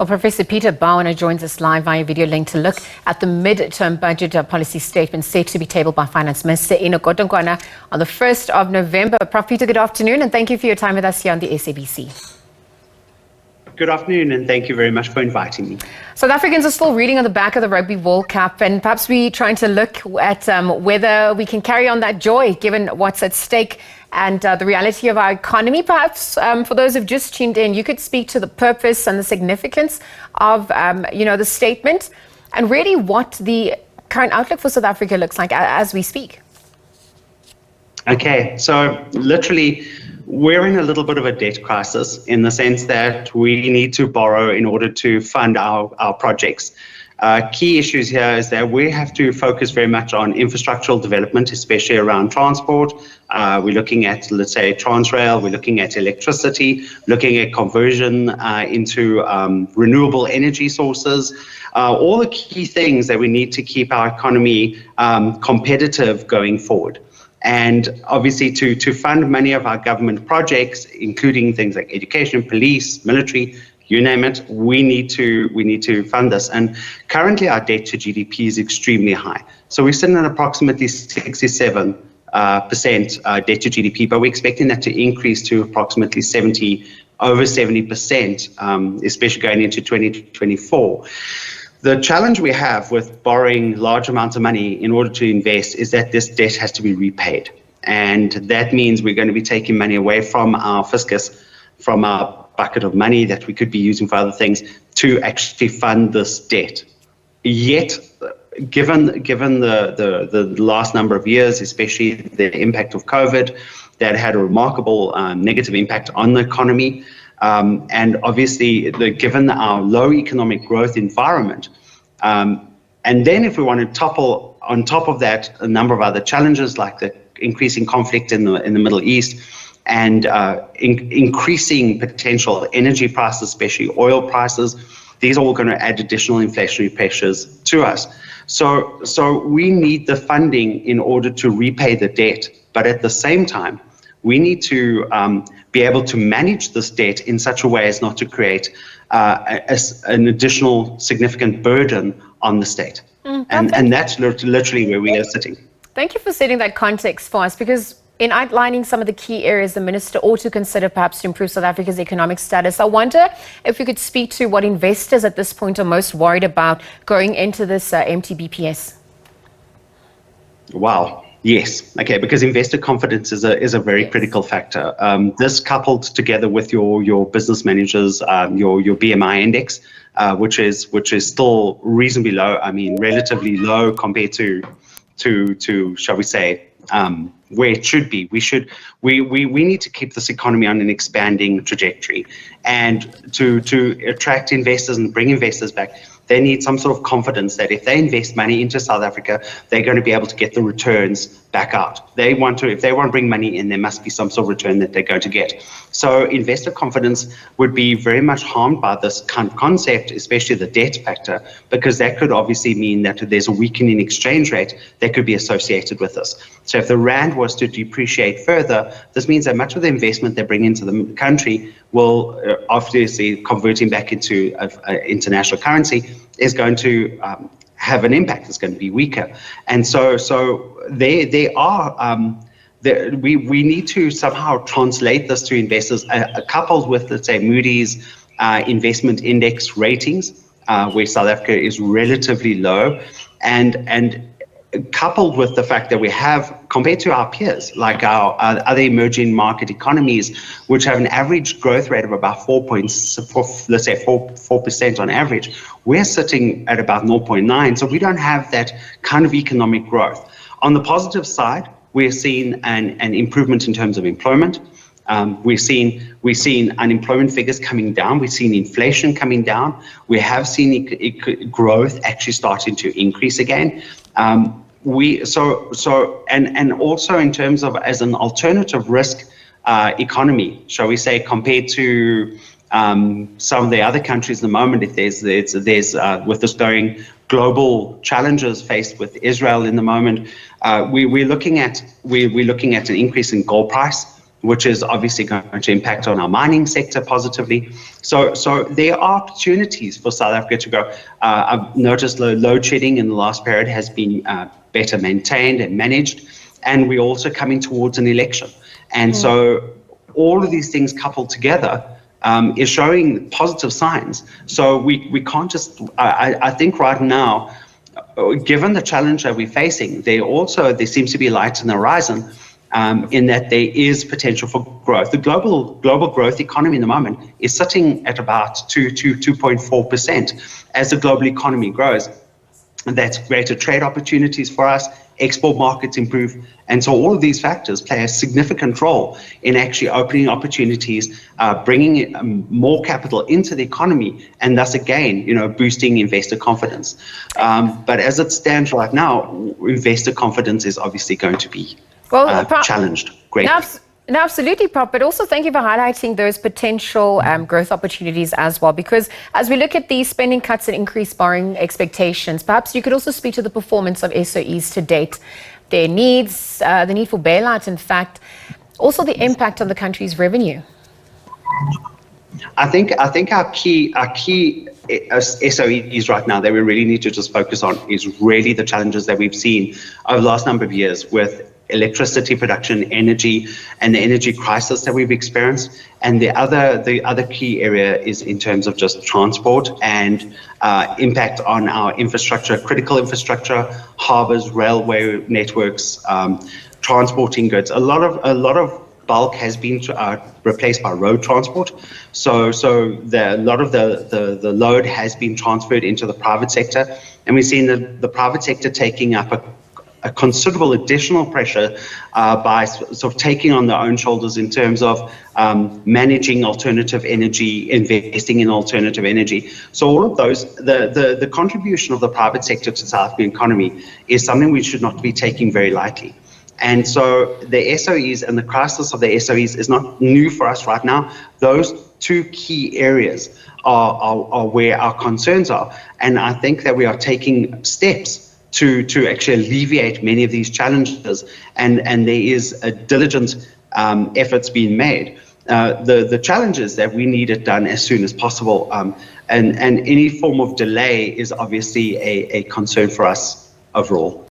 Well, Professor Peter Baur joins us live via video link to look at the mid-term budget policy statement set to be tabled by Finance Minister Enoch Godongwana on the 1st of November. Prof. Peter, good afternoon, and thank you for your time with us here on the SABC. Good afternoon, and thank you very much for inviting me. South Africans are still reading on the back of the Rugby World Cup, and perhaps we're trying to look at whether we can carry on that joy given what's at stake and the reality of our economy. Perhaps for those who've just tuned in, you could speak to the purpose and the significance of the statement and really what the current outlook for South Africa looks like as we speak. Okay, so literally we're in a little bit of a debt crisis in the sense that we need to borrow in order to fund our projects. Key issues here is that we have to focus very much on infrastructural development, especially around transport. We're looking at, let's say, Transrail, we're looking at electricity, looking at conversion into renewable energy sources, all the key things that we need to keep our economy competitive going forward. And obviously to fund many of our government projects, including things like education, police, military, you name it, we need to fund this. And currently our debt to GDP is extremely high. So we're sitting at approximately 67% debt to GDP, but we're expecting that to increase to approximately over 70%, especially going into 2024. The challenge we have with borrowing large amounts of money in order to invest is that this debt has to be repaid. And that means we're going to be taking money away from our fiscus, from our bucket of money that we could be using for other things to actually fund this debt. Yet, given the last number of years, especially the impact of COVID, that had a remarkable negative impact on the economy, and obviously given our low economic growth environment, and then if we want to topple on top of that a number of other challenges like the increasing conflict in the Middle East, and increasing potential energy prices, especially oil prices, these are all going to add additional inflationary pressures to us. So we need the funding in order to repay the debt, but at the same time, we need to be able to manage this debt in such a way as not to create an additional significant burden on the state. And that's literally where we are sitting. Thank you for setting that context for us, because in outlining some of the key areas the minister ought to consider perhaps to improve South Africa's economic status, I wonder if you could speak to what investors at this point are most worried about going into this MTBPS. Wow. Yes. Okay. Because investor confidence is a very critical factor. This coupled together with your business managers, your BMI index, which is still reasonably low. I mean, relatively low compared to shall we say, where it should be. We need to keep this economy on an expanding trajectory, and to attract investors and bring investors back, they need some sort of confidence that if they invest money into South Africa, they're going to be able to get the returns back out. If they want to bring money in, there must be some sort of return that they're going to get. So investor confidence would be very much harmed by this kind of concept, especially the debt factor, because that could obviously mean that there's a weakening exchange rate that could be associated with this. So if the rand was to depreciate further, this means that much of the investment they bring into the country will obviously converting back into international currency is going to have an impact. It's going to be weaker, and so they are. We need to somehow translate this to investors, coupled with, let's say, Moody's investment index ratings, where South Africa is relatively low, and coupled with the fact that we have, compared to our peers, like our other emerging market economies, which have an average growth rate of about 4% on average, we're sitting at about 0.9. So we don't have that kind of economic growth. On the positive side, we're seeing an improvement in terms of employment. We've seen unemployment figures coming down. We've seen inflation coming down. We have seen growth actually starting to increase again. And also in terms of as an alternative risk economy, shall we say, compared to some of the other countries at the moment, if there's with this going global challenges faced with Israel in the moment, we're looking at an increase in gold price. which is obviously going to impact on our mining sector positively. So there are opportunities for South Africa to go. I've noticed load shedding in the last period has been better maintained and managed, and we're also coming towards an election. And so all of these things coupled together is showing positive signs. So we can't just, I think right now, given the challenge that we're facing, there seems to be light in the horizon, in that there is potential for growth. The global growth economy in the moment is sitting at about 2.4% as the global economy grows. And that's greater trade opportunities for us, export markets improve, and so all of these factors play a significant role in actually opening opportunities, bringing more capital into the economy, and thus again, boosting investor confidence. But as it stands right now, investor confidence is obviously going to be challenged greatly. No, absolutely, Prof. But also thank you for highlighting those potential growth opportunities as well, because as we look at these spending cuts and increased borrowing expectations, perhaps you could also speak to the performance of SOEs to date, their needs, the need for bailout, in fact, also the impact on the country's revenue. I think our key SOEs right now that we really need to just focus on is really the challenges that we've seen over the last number of years with electricity production, energy, and the energy crisis that we've experienced. And the other key area is in terms of just transport and impact on our infrastructure, critical infrastructure, harbors, railway networks, transporting goods. A lot of bulk has been replaced by road transport. So a lot of the load has been transferred into the private sector, and we've seen the private sector taking up a considerable additional pressure by sort of taking on their own shoulders in terms of managing alternative energy, investing in alternative energy. So all of those, the contribution of the private sector to the South African economy is something we should not be taking very lightly. And so the SOEs and the crisis of the SOEs is not new for us right now. Those two key areas are where our concerns are. And I think that we are taking steps to actually alleviate many of these challenges, and there is a diligent efforts being made. The challenge is that we need it done as soon as possible, and any form of delay is obviously a concern for us overall.